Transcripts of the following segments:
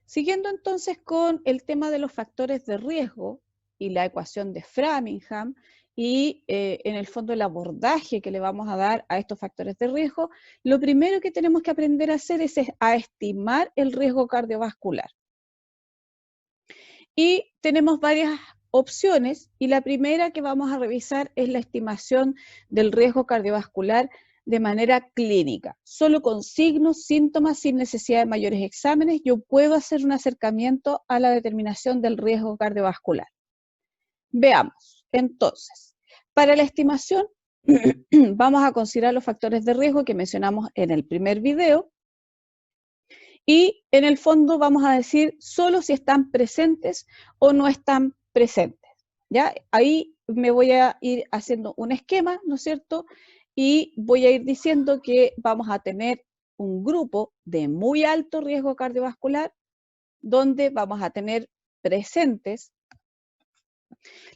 Siguiendo entonces con el tema de los factores de riesgo y la ecuación de Framingham y en el fondo el abordaje que le vamos a dar a estos factores de riesgo, lo primero que tenemos que aprender a hacer es a estimar el riesgo cardiovascular. Y tenemos varias opciones y la primera que vamos a revisar es la estimación del riesgo cardiovascular de manera clínica. Solo con signos, síntomas, sin necesidad de mayores exámenes, yo puedo hacer un acercamiento a la determinación del riesgo cardiovascular. Veamos, entonces, para la estimación vamos a considerar los factores de riesgo que mencionamos en el primer video y en el fondo vamos a decir solo si están presentes o no están presentes. ¿Ya? Ahí me voy a ir haciendo un esquema, ¿no es cierto? Y voy a ir diciendo que vamos a tener un grupo de muy alto riesgo cardiovascular donde vamos a tener presentes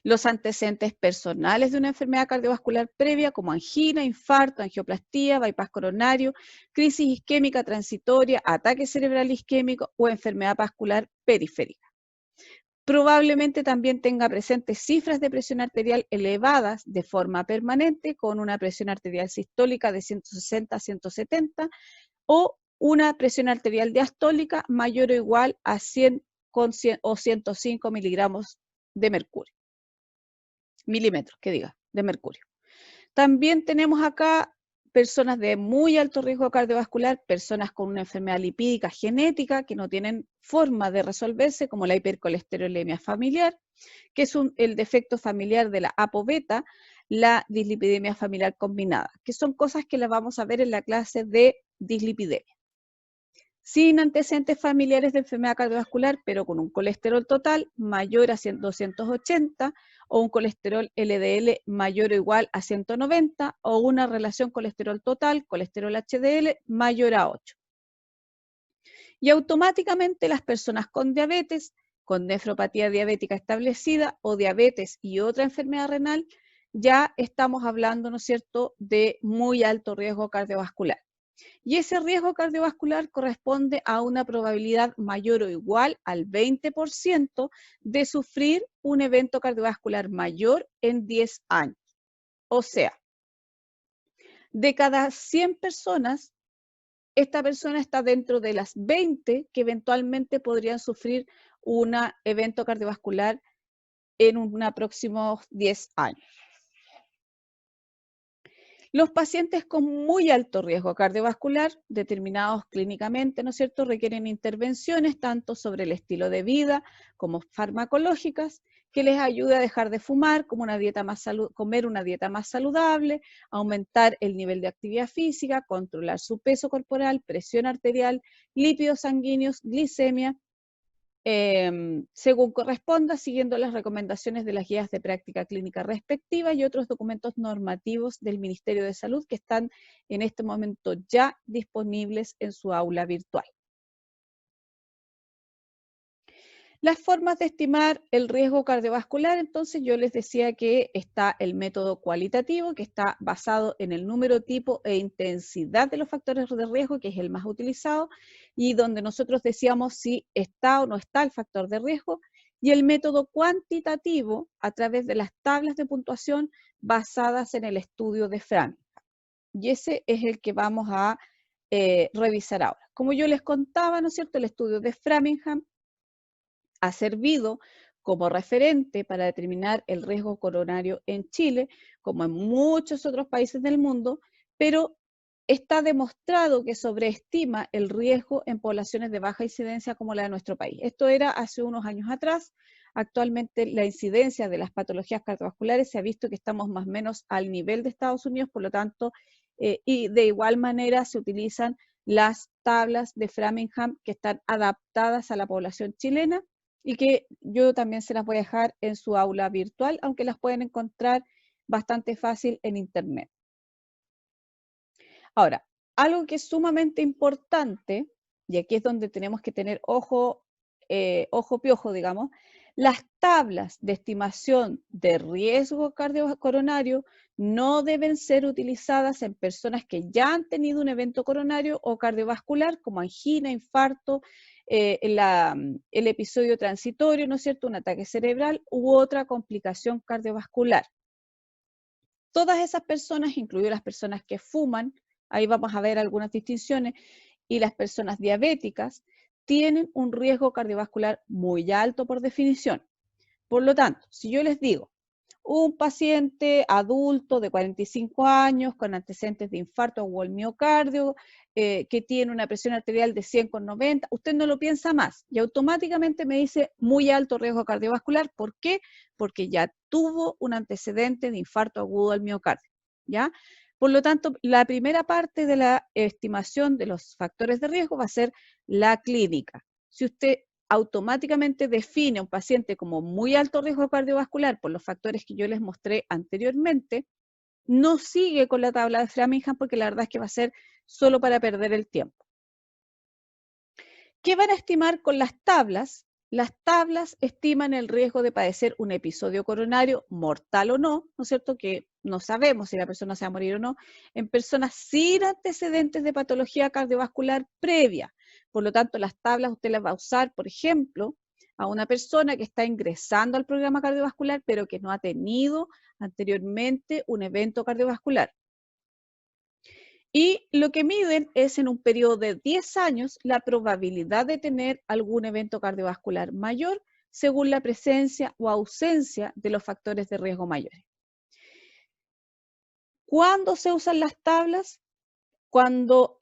los antecedentes personales de una enfermedad cardiovascular previa como angina, infarto, angioplastía, bypass coronario, crisis isquémica transitoria, ataque cerebral isquémico o enfermedad vascular periférica. Probablemente también tenga presentes cifras de presión arterial elevadas de forma permanente con una presión arterial sistólica de 160 a 170 o una presión arterial diastólica mayor o igual a 100 o 105 miligramos de mercurio. Milímetros, que diga, de mercurio. También tenemos acá personas de muy alto riesgo cardiovascular, personas con una enfermedad lipídica genética que no tienen forma de resolverse, como la hipercolesterolemia familiar, que es el defecto familiar de la ApoBeta, la dislipidemia familiar combinada, que son cosas que las vamos a ver en la clase de dislipidemia. Sin antecedentes familiares de enfermedad cardiovascular, pero con un colesterol total mayor a 280 o un colesterol LDL mayor o igual a 190 o una relación colesterol total, colesterol HDL mayor a 8. Y automáticamente las personas con diabetes, con nefropatía diabética establecida o diabetes y otra enfermedad renal, ya estamos hablando, ¿no es cierto?, de muy alto riesgo cardiovascular. Y ese riesgo cardiovascular corresponde a una probabilidad mayor o igual al 20% de sufrir un evento cardiovascular mayor en 10 años. O sea, de cada 100 personas, esta persona está dentro de las 20 que eventualmente podrían sufrir un evento cardiovascular en unos próximos 10 años. Los pacientes con muy alto riesgo cardiovascular, determinados clínicamente, ¿no es cierto?, requieren intervenciones tanto sobre el estilo de vida como farmacológicas, que les ayude a dejar de fumar, como comer una dieta más saludable, aumentar el nivel de actividad física, controlar su peso corporal, presión arterial, lípidos sanguíneos, glicemia, según corresponda, siguiendo las recomendaciones de las guías de práctica clínica respectivas y otros documentos normativos del Ministerio de Salud que están en este momento ya disponibles en su aula virtual. Las formas de estimar el riesgo cardiovascular, entonces yo les decía que está el método cualitativo, que está basado en el número, tipo e intensidad de los factores de riesgo, que es el más utilizado, y donde nosotros decíamos si está o no está el factor de riesgo, y el método cuantitativo a través de las tablas de puntuación basadas en el estudio de Framingham. Y ese es el que vamos a revisar ahora. Como yo les contaba, ¿no es cierto?, el estudio de Framingham ha servido como referente para determinar el riesgo coronario en Chile, como en muchos otros países del mundo, pero está demostrado que sobreestima el riesgo en poblaciones de baja incidencia como la de nuestro país. Esto era hace unos años atrás. Actualmente la incidencia de las patologías cardiovasculares se ha visto que estamos más o menos al nivel de Estados Unidos, por lo tanto, y de igual manera se utilizan las tablas de Framingham que están adaptadas a la población chilena y que yo también se las voy a dejar en su aula virtual, aunque las pueden encontrar bastante fácil en internet. Ahora, algo que es sumamente importante, y aquí es donde tenemos que tener ojo piojo, digamos, las tablas de estimación de riesgo cardiocoronario no deben ser utilizadas en personas que ya han tenido un evento coronario o cardiovascular, como angina, infarto, el episodio transitorio, ¿no es cierto?, un ataque cerebral u otra complicación cardiovascular. Todas esas personas, incluidas las personas que fuman, ahí vamos a ver algunas distinciones, y las personas diabéticas, tienen un riesgo cardiovascular muy alto por definición. Por lo tanto, si yo les digo, un paciente adulto de 45 años con antecedentes de infarto o el miocardio, que tiene una presión arterial de 100/90, usted no lo piensa más y automáticamente me dice muy alto riesgo cardiovascular. ¿Por qué? Porque ya tuvo un antecedente de infarto agudo al miocardio, ¿ya? Por lo tanto, la primera parte de la estimación de los factores de riesgo va a ser la clínica. Si usted automáticamente define a un paciente como muy alto riesgo cardiovascular por los factores que yo les mostré anteriormente, no sigue con la tabla de Framingham porque la verdad es que va a ser solo para perder el tiempo. ¿Qué van a estimar con las tablas? Las tablas estiman el riesgo de padecer un episodio coronario, mortal o no, ¿no es cierto?, que no sabemos si la persona se va a morir o no, en personas sin antecedentes de patología cardiovascular previa. Por lo tanto, las tablas usted las va a usar, por ejemplo, a una persona que está ingresando al programa cardiovascular, pero que no ha tenido anteriormente un evento cardiovascular. Y lo que miden es en un periodo de 10 años la probabilidad de tener algún evento cardiovascular mayor según la presencia o ausencia de los factores de riesgo mayores. ¿Cuándo se usan las tablas? Cuando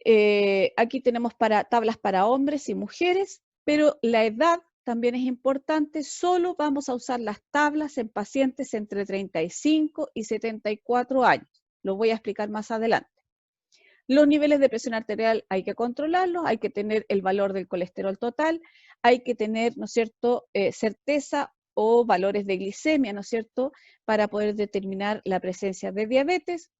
aquí tenemos tablas para hombres y mujeres, pero la edad también es importante. Solo vamos a usar las tablas en pacientes entre 35 y 74 años. Lo voy a explicar más adelante. Los niveles de presión arterial hay que controlarlos, hay que tener el valor del colesterol total, hay que tener, ¿no es cierto?, certeza o valores de glicemia, ¿no es cierto?, para poder determinar la presencia de diabetes,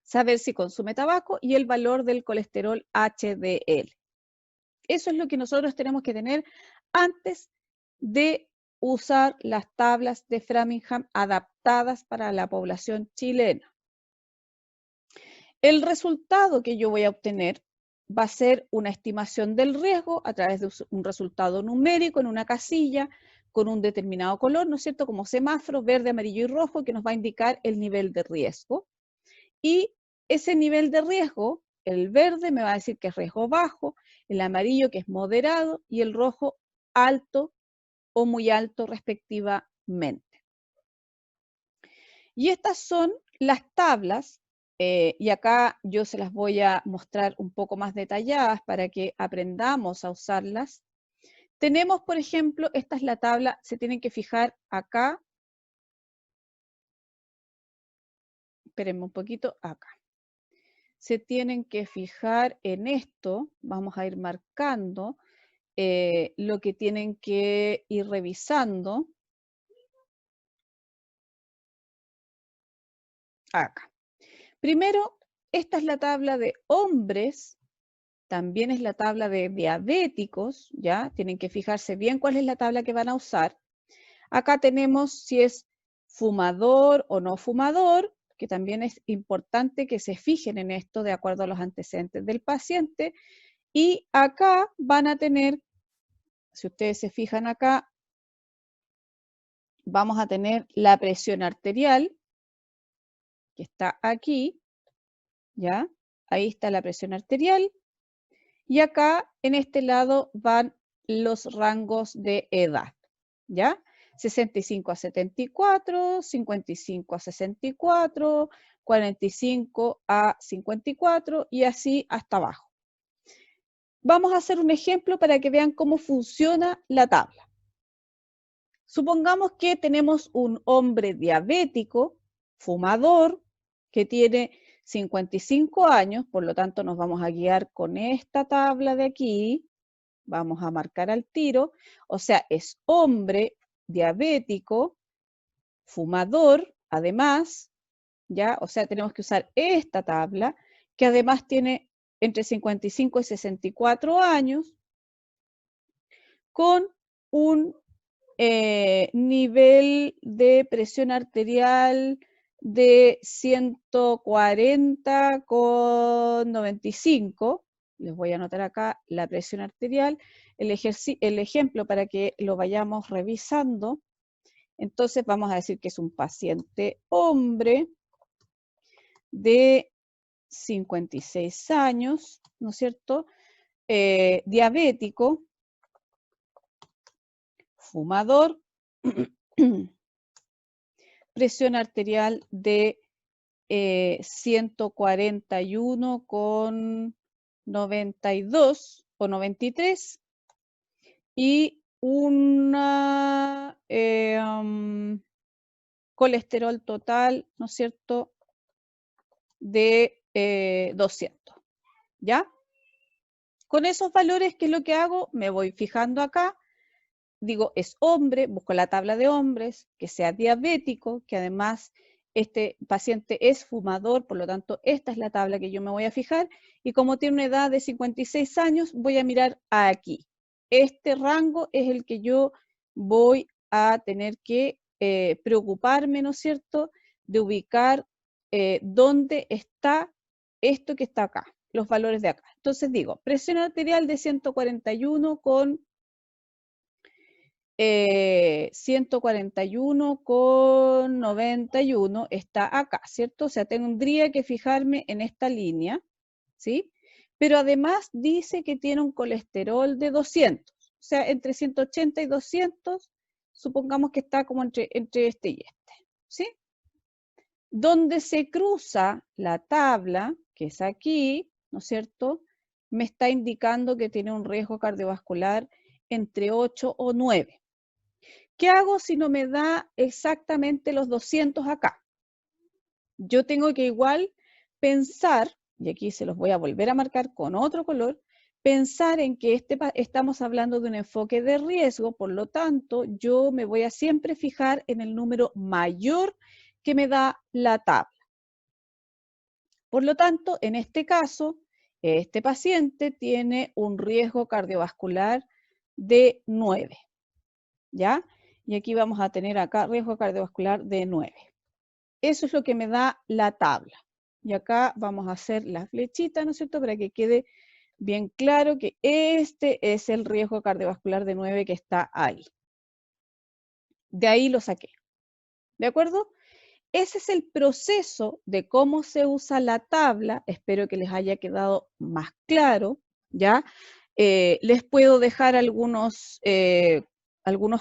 saber si consume tabaco y el valor del colesterol HDL. Eso es lo que nosotros tenemos que tener antes de usar las tablas de Framingham adaptadas para la población chilena. El resultado que yo voy a obtener va a ser una estimación del riesgo a través de un resultado numérico en una casilla con un determinado color, ¿no es cierto?, como semáforo, verde, amarillo y rojo, que nos va a indicar el nivel de riesgo. Y ese nivel de riesgo, el verde me va a decir que es riesgo bajo, el amarillo que es moderado y el rojo alto o muy alto respectivamente. Y estas son las tablas. Y acá yo se las voy a mostrar un poco más detalladas para que aprendamos a usarlas. Tenemos, por ejemplo, esta es la tabla, se tienen que fijar acá. Espérenme un poquito, acá. Se tienen que fijar en esto, vamos a ir marcando lo que tienen que ir revisando. Acá. Primero, esta es la tabla de hombres, también es la tabla de diabéticos, ¿ya? Tienen que fijarse bien cuál es la tabla que van a usar. Acá tenemos si es fumador o no fumador, que también es importante que se fijen en esto de acuerdo a los antecedentes del paciente. Y acá van a tener, si ustedes se fijan acá, vamos a tener la presión arterial, que está aquí, ¿ya? Ahí está la presión arterial. Y acá, en este lado, van los rangos de edad, ¿ya? 65 a 74, 55 a 64, 45 a 54 y así hasta abajo. Vamos a hacer un ejemplo para que vean cómo funciona la tabla. Supongamos que tenemos un hombre diabético, fumador, que tiene 55 años, por lo tanto nos vamos a guiar con esta tabla de aquí, vamos a marcar al tiro, o sea, es hombre diabético, fumador, además, ¿ya? O sea, tenemos que usar esta tabla, que además tiene entre 55 y 64 años, con un nivel de presión arterial de 140/95, Les voy a anotar acá la presión arterial, el ejemplo para que lo vayamos revisando. Entonces vamos a decir que es un paciente hombre de 56 años, ¿no es cierto? Diabético, fumador, presión arterial de 141,92 o 93 y una colesterol total, ¿no es cierto?, de 200, ¿ya? Con esos valores, ¿qué es lo que hago? Me voy fijando acá, digo, es hombre, busco la tabla de hombres, que sea diabético, que además este paciente es fumador, por lo tanto, esta es la tabla que yo me voy a fijar, y como tiene una edad de 56 años, voy a mirar aquí. Este rango es el que yo voy a tener que preocuparme, ¿no es cierto?, de ubicar dónde está esto que está acá, los valores de acá. Entonces digo, presión arterial de 141 con 141,91 está acá, ¿cierto? O sea, tendría que fijarme en esta línea, ¿sí? Pero además dice que tiene un colesterol de 200, o sea, entre 180 y 200, supongamos que está como entre este y este, ¿sí? Donde se cruza la tabla, que es aquí, ¿no es cierto?, me está indicando que tiene un riesgo cardiovascular entre 8 o 9. ¿Qué hago si no me da exactamente los 200 acá? Yo tengo que igual pensar, y aquí se los voy a volver a marcar con otro color, pensar en que estamos hablando de un enfoque de riesgo, por lo tanto, yo me voy a siempre fijar en el número mayor que me da la tabla. Por lo tanto, en este caso, este paciente tiene un riesgo cardiovascular de 9, ¿ya? Y aquí vamos a tener acá riesgo cardiovascular de 9. Eso es lo que me da la tabla. Y acá vamos a hacer la flechita, ¿no es cierto?, para que quede bien claro que este es el riesgo cardiovascular de 9 que está ahí. De ahí lo saqué. ¿De acuerdo? Ese es el proceso de cómo se usa la tabla. Espero que les haya quedado más claro, ¿ya? Les puedo dejar algunos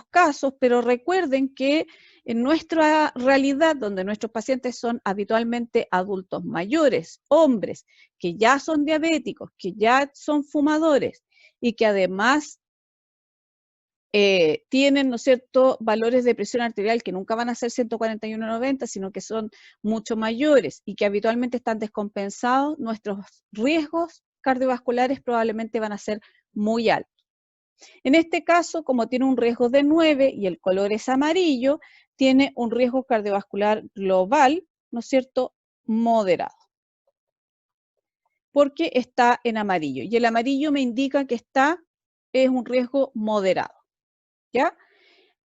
casos, pero recuerden que en nuestra realidad, donde nuestros pacientes son habitualmente adultos mayores, hombres, que ya son diabéticos, que ya son fumadores y que además tienen, ¿no es cierto?, valores de presión arterial que nunca van a ser 141/90, sino que son mucho mayores y que habitualmente están descompensados, nuestros riesgos cardiovasculares probablemente van a ser muy altos. En este caso, como tiene un riesgo de 9 y el color es amarillo, tiene un riesgo cardiovascular global, ¿no es cierto?, moderado, porque está en amarillo. Y el amarillo me indica que es un riesgo moderado, ¿ya?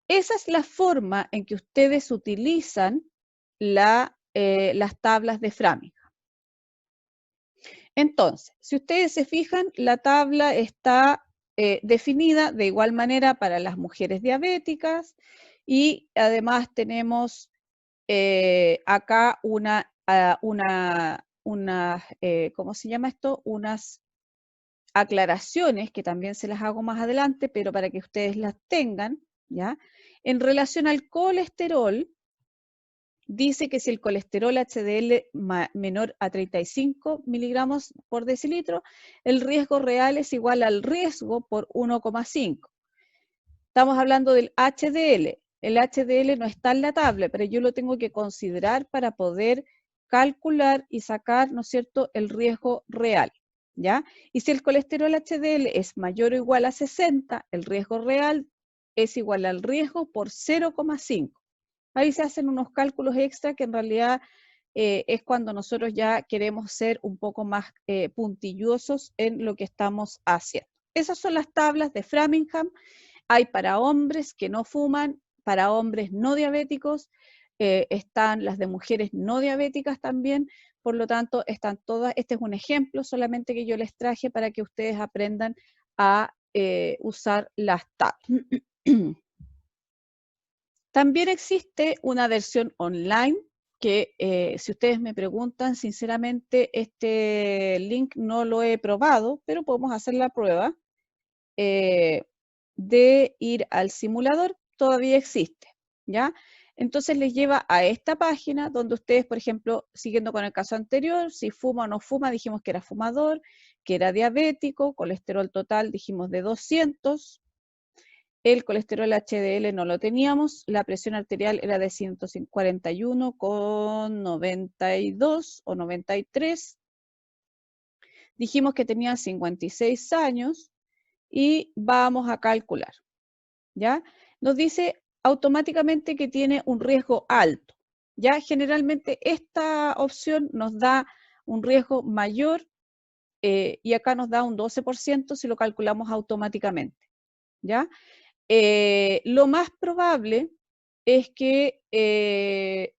Esa es la forma en que ustedes utilizan las tablas de Framingham. Entonces, si ustedes se fijan, la tabla está definida de igual manera para las mujeres diabéticas y además tenemos acá ¿cómo se llama esto? Unas aclaraciones que también se las hago más adelante, pero para que ustedes las tengan, ¿ya? En relación al colesterol, dice que si el colesterol HDL menor a 35 miligramos por decilitro, el riesgo real es igual al riesgo por 1,5. Estamos hablando del HDL. El HDL no está en la tabla, pero yo lo tengo que considerar para poder calcular y sacar, ¿no es cierto?, el riesgo real, ¿ya? Y si el colesterol HDL es mayor o igual a 60, el riesgo real es igual al riesgo por 0,5. Ahí se hacen unos cálculos extra que en realidad es cuando nosotros ya queremos ser un poco más puntillosos en lo que estamos haciendo. Esas son las tablas de Framingham. Hay para hombres que no fuman, para hombres no diabéticos, están las de mujeres no diabéticas también. por lo tanto están todas, este es un ejemplo solamente que yo les traje para que ustedes aprendan a usar las tablas. También existe una versión online que si ustedes me preguntan, sinceramente este link no lo he probado, pero podemos hacer la prueba de ir al simulador, todavía existe, ¿ya? Entonces les lleva a esta página donde ustedes, por ejemplo, siguiendo con el caso anterior, si fuma o no fuma, dijimos que era fumador, que era diabético, colesterol total dijimos de 200, el colesterol HDL no lo teníamos, la presión arterial era de 141,92 o 93, dijimos que tenía 56 años y vamos a calcular, ¿ya? Nos dice automáticamente que tiene un riesgo alto, ¿ya? Generalmente esta opción nos da un riesgo mayor y acá nos da un 12% si lo calculamos automáticamente, ¿ya? Lo más probable es que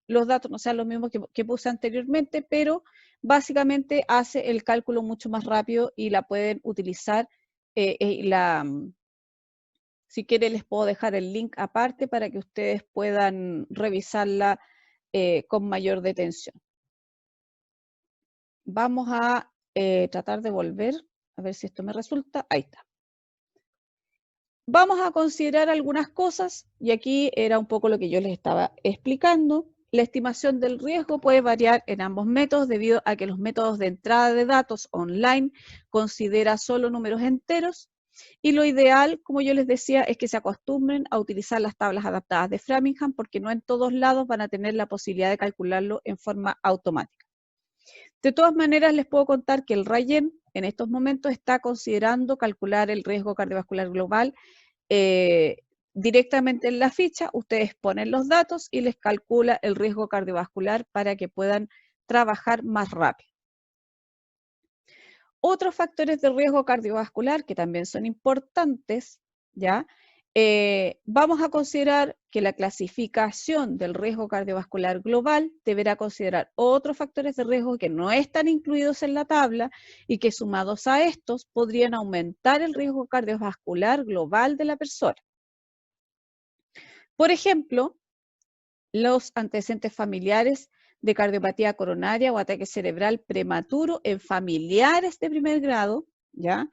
los datos no sean los mismos que puse anteriormente, pero básicamente hace el cálculo mucho más rápido y la pueden utilizar. Si quieren les puedo dejar el link aparte para que ustedes puedan revisarla con mayor detención. Vamos a tratar de volver, a ver si esto me resulta. Ahí está. Vamos a considerar algunas cosas, y aquí era un poco lo que yo les estaba explicando. La estimación del riesgo puede variar en ambos métodos debido a que los métodos de entrada de datos online considera solo números enteros, y lo ideal, como yo les decía, es que se acostumbren a utilizar las tablas adaptadas de Framingham porque no en todos lados van a tener la posibilidad de calcularlo en forma automática. De todas maneras, les puedo contar que el RAYEM en estos momentos está considerando calcular el riesgo cardiovascular global directamente en la ficha. Ustedes ponen los datos y les calcula el riesgo cardiovascular para que puedan trabajar más rápido. Otros factores de riesgo cardiovascular que también son importantes, ¿ya? Vamos a considerar que la clasificación del riesgo cardiovascular global deberá considerar otros factores de riesgo que no están incluidos en la tabla y que sumados a estos podrían aumentar el riesgo cardiovascular global de la persona. Por ejemplo, los antecedentes familiares de cardiopatía coronaria o ataque cerebral prematuro en familiares de primer grado, ¿ya?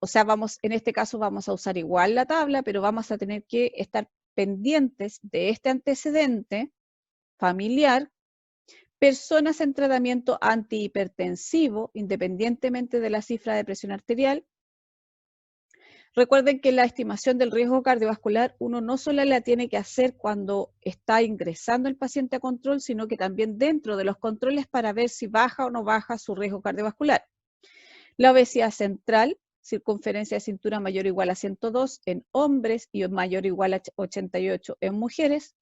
O sea, en este caso vamos a usar igual la tabla, pero vamos a tener que estar pendientes de este antecedente familiar, personas en tratamiento antihipertensivo, independientemente de la cifra de presión arterial. Recuerden que la estimación del riesgo cardiovascular uno no solo la tiene que hacer cuando está ingresando el paciente a control, sino que también dentro de los controles para ver si baja o no baja su riesgo cardiovascular. La obesidad central, circunferencia de cintura mayor o igual a 102 en hombres y mayor o igual a 88 en mujeres.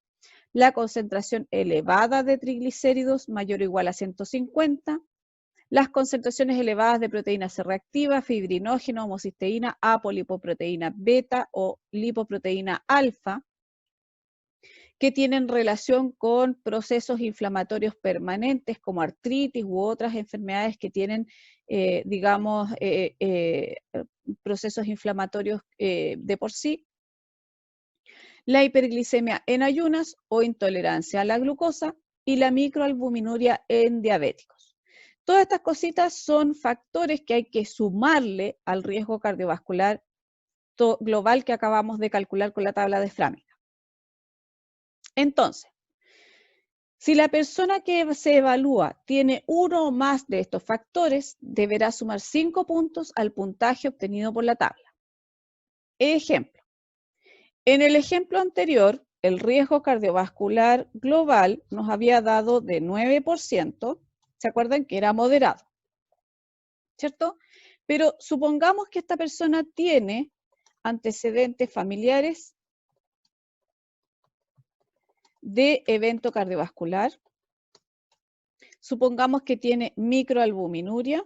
La concentración elevada de triglicéridos mayor o igual a 150. Las concentraciones elevadas de proteína C reactiva, fibrinógeno, homocisteína, apolipoproteína beta o lipoproteína alfa, que tienen relación con procesos inflamatorios permanentes como artritis u otras enfermedades que tienen, digamos, procesos inflamatorios de por sí. La hiperglicemia en ayunas o intolerancia a la glucosa y la microalbuminuria en diabéticos. Todas estas cositas son factores que hay que sumarle al riesgo cardiovascular global que acabamos de calcular con la tabla de Framingham. Entonces, si la persona que se evalúa tiene uno o más de estos factores, deberá sumar 5 puntos al puntaje obtenido por la tabla. Ejemplo. En el ejemplo anterior, el riesgo cardiovascular global nos había dado de 9%, ¿se acuerdan que era moderado? ¿Cierto? Pero supongamos que esta persona tiene antecedentes familiares de evento cardiovascular. Supongamos que tiene microalbuminuria.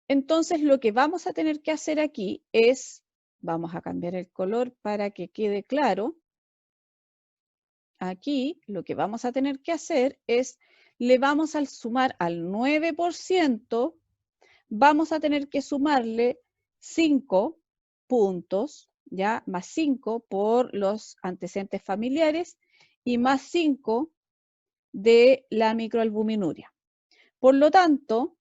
Entonces lo que vamos a tener que hacer aquí es, vamos a cambiar el color para que quede claro. aquí lo que vamos a tener que hacer es, le vamos a sumar al 9%, vamos a tener que sumarle 5 puntos, ¿ya? Más 5 por los antecedentes familiares y más 5 de la microalbuminuria. Por lo tanto,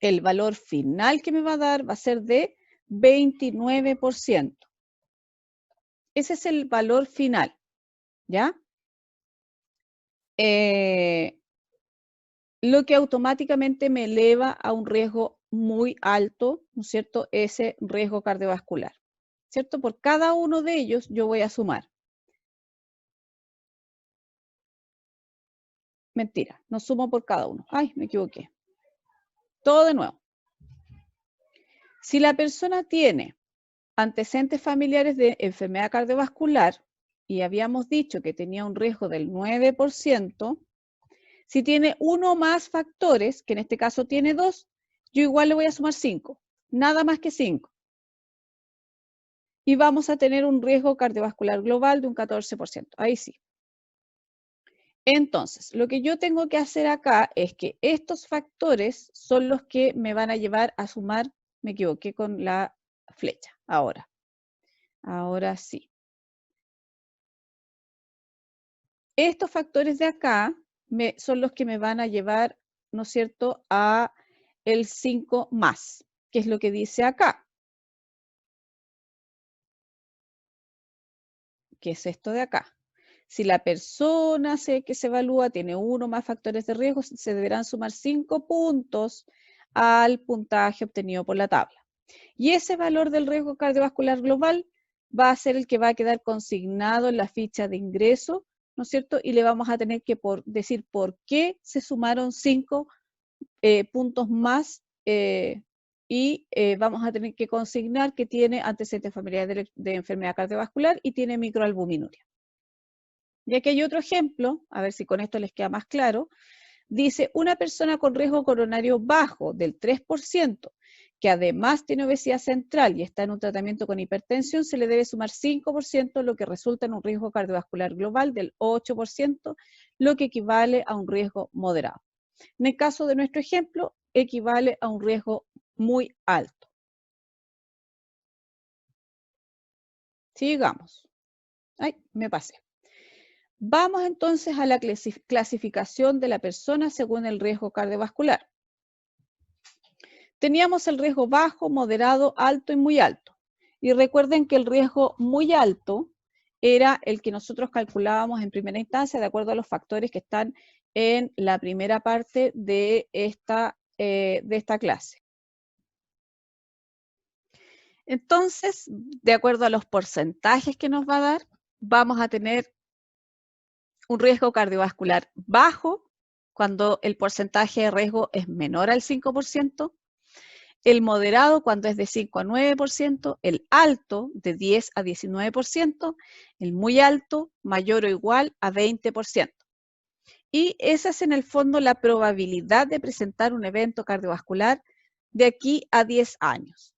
el valor final que me va a dar va a ser de 29%. Ese es el valor final, ¿ya? Lo que automáticamente me eleva a un riesgo muy alto, ¿no es cierto? Ese riesgo cardiovascular, ¿cierto? Por cada uno de ellos yo voy a sumar. Mentira, no sumo por cada uno. Ay, me equivoqué. Todo de nuevo. Si la persona tiene antecedentes familiares de enfermedad cardiovascular y habíamos dicho que tenía un riesgo del 9%, si tiene uno o más factores, que en este caso tiene 2, yo igual le voy a sumar 5, nada más que 5. Y vamos a tener un riesgo cardiovascular global de un 14%. Ahí sí. Entonces, lo que yo tengo que hacer acá es que estos factores son los que me van a llevar a sumar, me equivoqué con la flecha, ahora sí. Estos factores de acá son los que me van a llevar, ¿no es cierto?, a el 5 más, que es lo que dice acá, que es esto de acá. Si la persona que se evalúa tiene uno más factores de riesgo, se deberán sumar 5 puntos al puntaje obtenido por la tabla. Y ese valor del riesgo cardiovascular global va a ser el que va a quedar consignado en la ficha de ingreso, ¿no es cierto? Y le vamos a tener que decir por qué se sumaron 5 puntos más y vamos a tener que consignar que tiene antecedentes familiares de enfermedad cardiovascular y tiene microalbuminuria. Y aquí hay otro ejemplo, a ver si con esto les queda más claro. Dice, una persona con riesgo coronario bajo del 3%, que además tiene obesidad central y está en un tratamiento con hipertensión, se le debe sumar 5%, lo que resulta en un riesgo cardiovascular global del 8%, lo que equivale a un riesgo moderado. En el caso de nuestro ejemplo, equivale a un riesgo muy alto. Sigamos. Ay, me pasé. Vamos entonces a la clasificación de la persona según el riesgo cardiovascular. Teníamos el riesgo bajo, moderado, alto y muy alto. Y recuerden que el riesgo muy alto era el que nosotros calculábamos en primera instancia de acuerdo a los factores que están en la primera parte de esta clase. Entonces, de acuerdo a los porcentajes que nos va a dar, vamos a tener un riesgo cardiovascular bajo, cuando el porcentaje de riesgo es menor al 5%, el moderado cuando es de 5 a 9%, el alto de 10 a 19%, el muy alto mayor o igual a 20%. Y esa es en el fondo la probabilidad de presentar un evento cardiovascular de aquí a 10 años.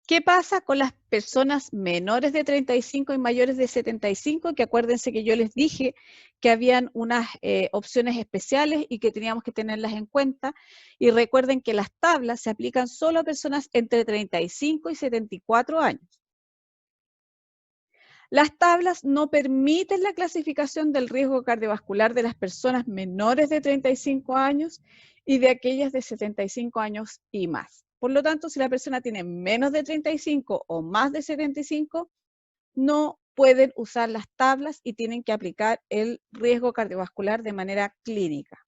¿Qué pasa con las personas menores de 35 y mayores de 75? Que acuérdense que yo les dije que habían unas opciones especiales y que teníamos que tenerlas en cuenta. Y recuerden que las tablas se aplican solo a personas entre 35 y 74 años. Las tablas no permiten la clasificación del riesgo cardiovascular de las personas menores de 35 años y de aquellas de 75 años y más. Por lo tanto, si la persona tiene menos de 35 o más de 75, no pueden usar las tablas y tienen que aplicar el riesgo cardiovascular de manera clínica.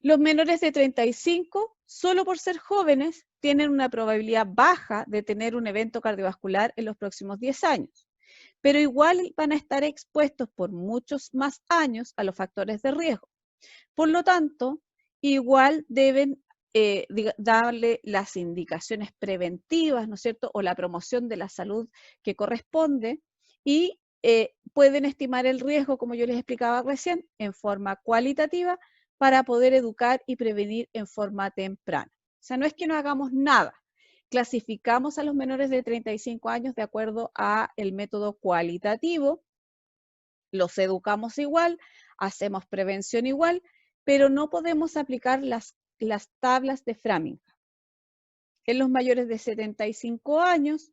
Los menores de 35, solo por ser jóvenes, tienen una probabilidad baja de tener un evento cardiovascular en los próximos 10 años, pero igual van a estar expuestos por muchos más años a los factores de riesgo. Por lo tanto, igual deben darle las indicaciones preventivas, ¿no es cierto?, o la promoción de la salud que corresponde y pueden estimar el riesgo, como yo les explicaba recién, en forma cualitativa para poder educar y prevenir en forma temprana. O sea, no es que no hagamos nada, clasificamos a los menores de 35 años de acuerdo a el método cualitativo, los educamos igual, hacemos prevención igual, pero no podemos aplicar las tablas de Framingham. En los mayores de 75 años,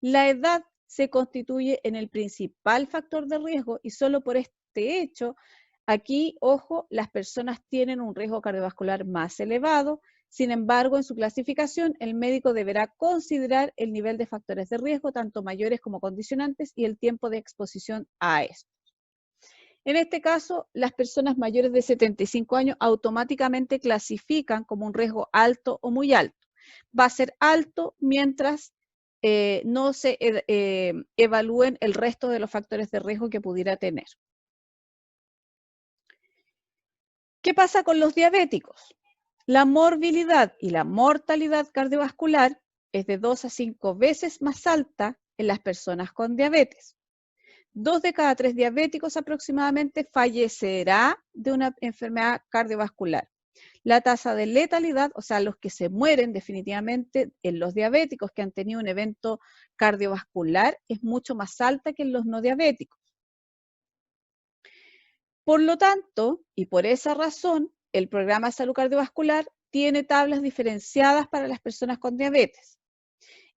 la edad se constituye en el principal factor de riesgo y solo por este hecho, aquí, ojo, las personas tienen un riesgo cardiovascular más elevado. Sin embargo, en su clasificación, el médico deberá considerar el nivel de factores de riesgo, tanto mayores como condicionantes, y el tiempo de exposición a estos. En este caso, las personas mayores de 75 años automáticamente clasifican como un riesgo alto o muy alto. Va a ser alto mientras no se evalúen el resto de los factores de riesgo que pudiera tener. ¿Qué pasa con los diabéticos? La morbilidad y la mortalidad cardiovascular es de 2 a 5 veces más alta en las personas con diabetes. 2 de cada 3 diabéticos aproximadamente fallecerá de una enfermedad cardiovascular. La tasa de letalidad, o sea, los que se mueren definitivamente en los diabéticos que han tenido un evento cardiovascular, es mucho más alta que en los no diabéticos. Por lo tanto, y por esa razón, el programa de salud cardiovascular tiene tablas diferenciadas para las personas con diabetes.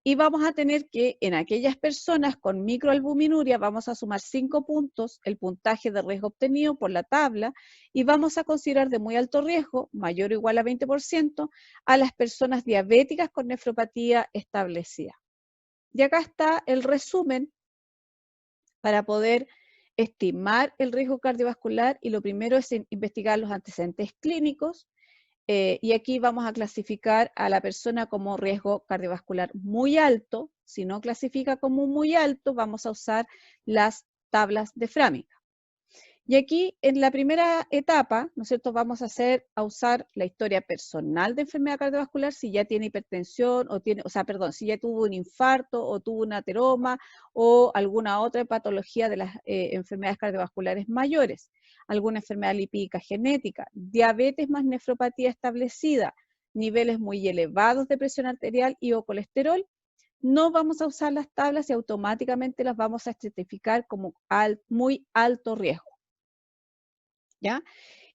Y vamos a tener que en aquellas personas con microalbuminuria vamos a sumar 5 puntos, el puntaje de riesgo obtenido por la tabla, y vamos a considerar de muy alto riesgo, mayor o igual a 20%, a las personas diabéticas con nefropatía establecida. Y acá está el resumen para poder estimar el riesgo cardiovascular, y lo primero es investigar los antecedentes clínicos. Y aquí vamos a clasificar a la persona como riesgo cardiovascular muy alto. Si no clasifica como muy alto, vamos a usar las tablas de Framingham. Y aquí, en la primera etapa, ¿no es cierto?, vamos a usar la historia personal de enfermedad cardiovascular, si ya tiene hipertensión, si ya tuvo un infarto, o tuvo un ateroma, o alguna otra patología de las enfermedades cardiovasculares mayores, alguna enfermedad lipídica genética, diabetes más nefropatía establecida, niveles muy elevados de presión arterial y o colesterol. No vamos a usar las tablas y automáticamente las vamos a estratificar como muy alto riesgo. ¿Ya?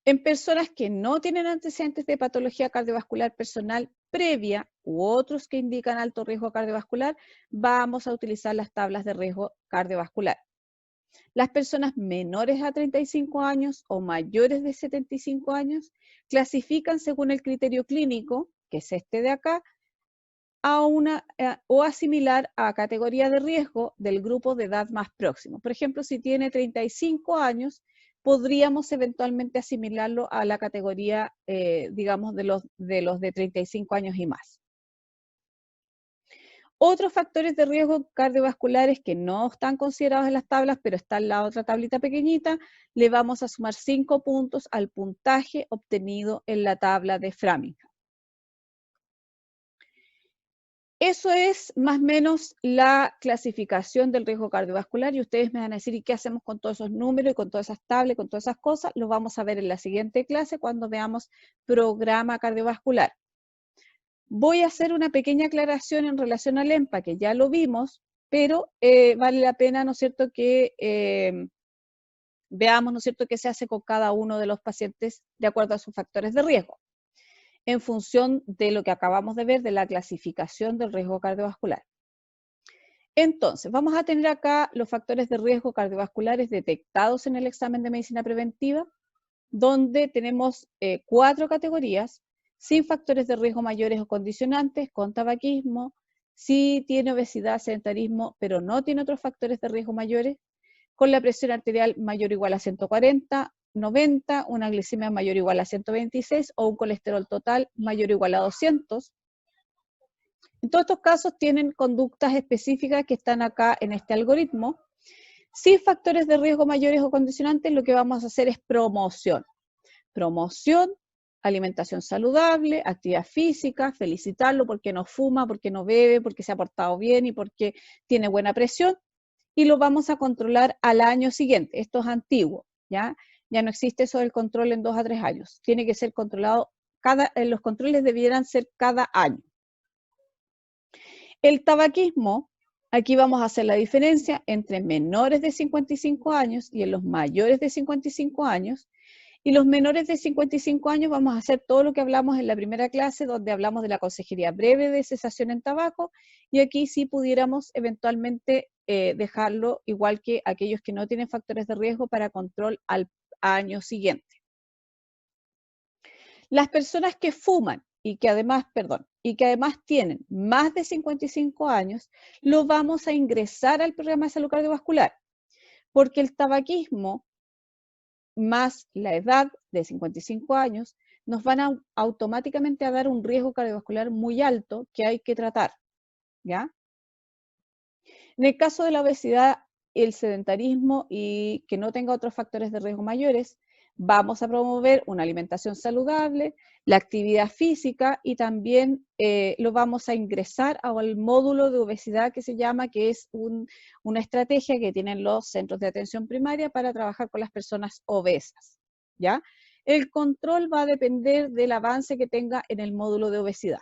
En personas que no tienen antecedentes de patología cardiovascular personal previa u otros que indican alto riesgo cardiovascular, vamos a utilizar las tablas de riesgo cardiovascular. Las personas menores a 35 años o mayores de 75 años clasifican según el criterio clínico, que es este de acá, o a similar a categoría de riesgo del grupo de edad más próximo. Por ejemplo, si tiene 35 años, podríamos eventualmente asimilarlo a la categoría, digamos, de los de 35 años y más. Otros factores de riesgo cardiovasculares que no están considerados en las tablas, pero está en la otra tablita pequeñita, le vamos a sumar 5 puntos al puntaje obtenido en la tabla de Framingham. Eso es más o menos la clasificación del riesgo cardiovascular, y ustedes me van a decir, ¿y qué hacemos con todos esos números y con todas esas tablas, con todas esas cosas? Lo vamos a ver en la siguiente clase cuando veamos programa cardiovascular. Voy a hacer una pequeña aclaración en relación al EMPA, que ya lo vimos, pero vale la pena, ¿no es cierto?, que veamos, ¿no es cierto?, qué se hace con cada uno de los pacientes de acuerdo a sus factores de riesgo, en función de lo que acabamos de ver de la clasificación del riesgo cardiovascular. Entonces, vamos a tener acá los factores de riesgo cardiovasculares detectados en el examen de medicina preventiva, donde tenemos 4 categorías: sin factores de riesgo mayores o condicionantes, con tabaquismo, si tiene obesidad, sedentarismo, pero no tiene otros factores de riesgo mayores, con la presión arterial mayor o igual a 140, 90, una glicemia mayor o igual a 126 o un colesterol total mayor o igual a 200. En todos estos casos tienen conductas específicas que están acá en este algoritmo. Sin factores de riesgo mayores o condicionantes, lo que vamos a hacer es promoción. Promoción, alimentación saludable, actividad física, felicitarlo porque no fuma, porque no bebe, porque se ha portado bien y porque tiene buena presión. Y lo vamos a controlar al año siguiente. Esto es antiguo, ¿ya? Ya no existe eso del control en 2 a 3 años. Tiene que ser controlado, los controles debieran ser cada año. El tabaquismo, aquí vamos a hacer la diferencia entre menores de 55 años y en los mayores de 55 años. Y los menores de 55 años vamos a hacer todo lo que hablamos en la primera clase, donde hablamos de la consejería breve de cesación en tabaco, y aquí sí pudiéramos eventualmente dejarlo igual que aquellos que no tienen factores de riesgo para control al año siguiente. Las personas que fuman y que además tienen más de 55 años, lo vamos a ingresar al programa de salud cardiovascular, porque el tabaquismo más la edad de 55 años, nos van automáticamente a dar un riesgo cardiovascular muy alto que hay que tratar, ¿ya? En el caso de la obesidad, el sedentarismo y que no tenga otros factores de riesgo mayores, vamos a promover una alimentación saludable, la actividad física y también lo vamos a ingresar al módulo de obesidad que se llama, que es una estrategia que tienen los centros de atención primaria para trabajar con las personas obesas, ¿ya? El control va a depender del avance que tenga en el módulo de obesidad.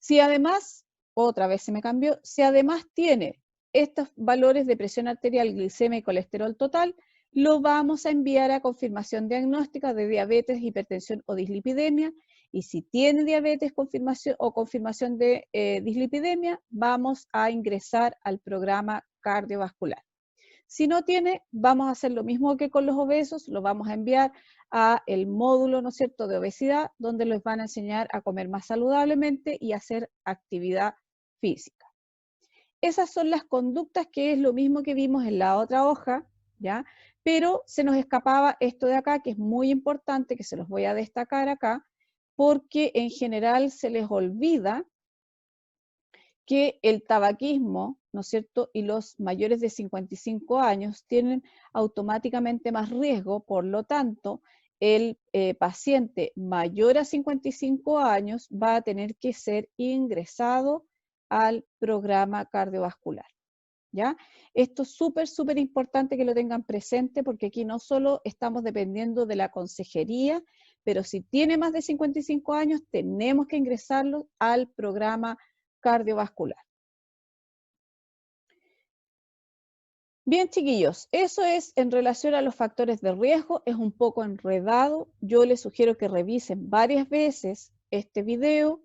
Si además, otra vez se me cambió, si además tiene estos valores de presión arterial, glicemia y colesterol total, lo vamos a enviar a confirmación diagnóstica de diabetes, hipertensión o dislipidemia. Y si tiene diabetes confirmación de dislipidemia, vamos a ingresar al programa cardiovascular. Si no tiene, vamos a hacer lo mismo que con los obesos, lo vamos a enviar a el módulo, ¿no es cierto?, de obesidad, donde les van a enseñar a comer más saludablemente y a hacer actividad física. Esas son las conductas, que es lo mismo que vimos en la otra hoja, ¿ya? Pero se nos escapaba esto de acá, que es muy importante, que se los voy a destacar acá, porque en general se les olvida que el tabaquismo, ¿no es cierto?, y los mayores de 55 años tienen automáticamente más riesgo, por lo tanto, el paciente mayor a 55 años va a tener que ser ingresado al programa cardiovascular, ¿ya? Esto es súper importante que lo tengan presente, porque aquí no solo estamos dependiendo de la consejería, pero si tiene más de 55 años, tenemos que ingresarlo al programa cardiovascular. Bien, chiquillos, eso es en relación a los factores de riesgo. Es un poco enredado. Yo les sugiero que revisen varias veces este video.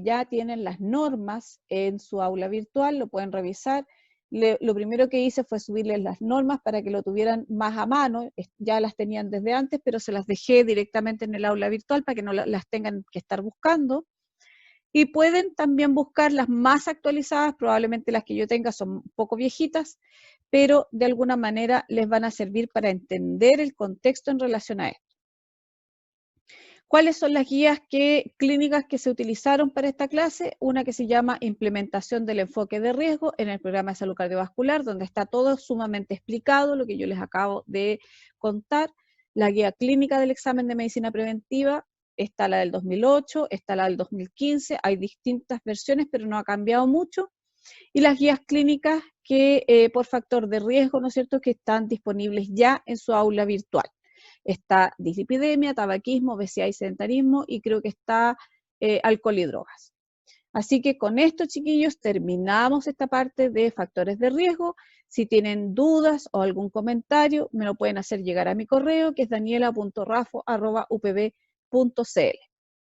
Ya tienen las normas en su aula virtual, lo pueden revisar. Lo primero que hice fue subirles las normas para que lo tuvieran más a mano. Ya las tenían desde antes, pero se las dejé directamente en el aula virtual para que no las tengan que estar buscando. Y pueden también buscar las más actualizadas, probablemente las que yo tenga son un poco viejitas, pero de alguna manera les van a servir para entender el contexto en relación a esto. ¿Cuáles son las guías clínicas que se utilizaron para esta clase? Una que se llama Implementación del enfoque de riesgo en el programa de salud cardiovascular, donde está todo sumamente explicado, lo que yo les acabo de contar. La guía clínica del examen de medicina preventiva, está la del 2008, está la del 2015, hay distintas versiones, pero no ha cambiado mucho. Y las guías clínicas que por factor de riesgo, ¿no es cierto?, que están disponibles ya en su aula virtual. Está dislipidemia, tabaquismo, obesidad y sedentarismo, y creo que está alcohol y drogas. Así que con esto, chiquillos, terminamos esta parte de factores de riesgo. Si tienen dudas o algún comentario, me lo pueden hacer llegar a mi correo, que es daniela.rafo@upb.cl.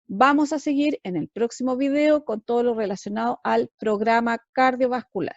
Vamos a seguir en el próximo video con todo lo relacionado al programa cardiovascular.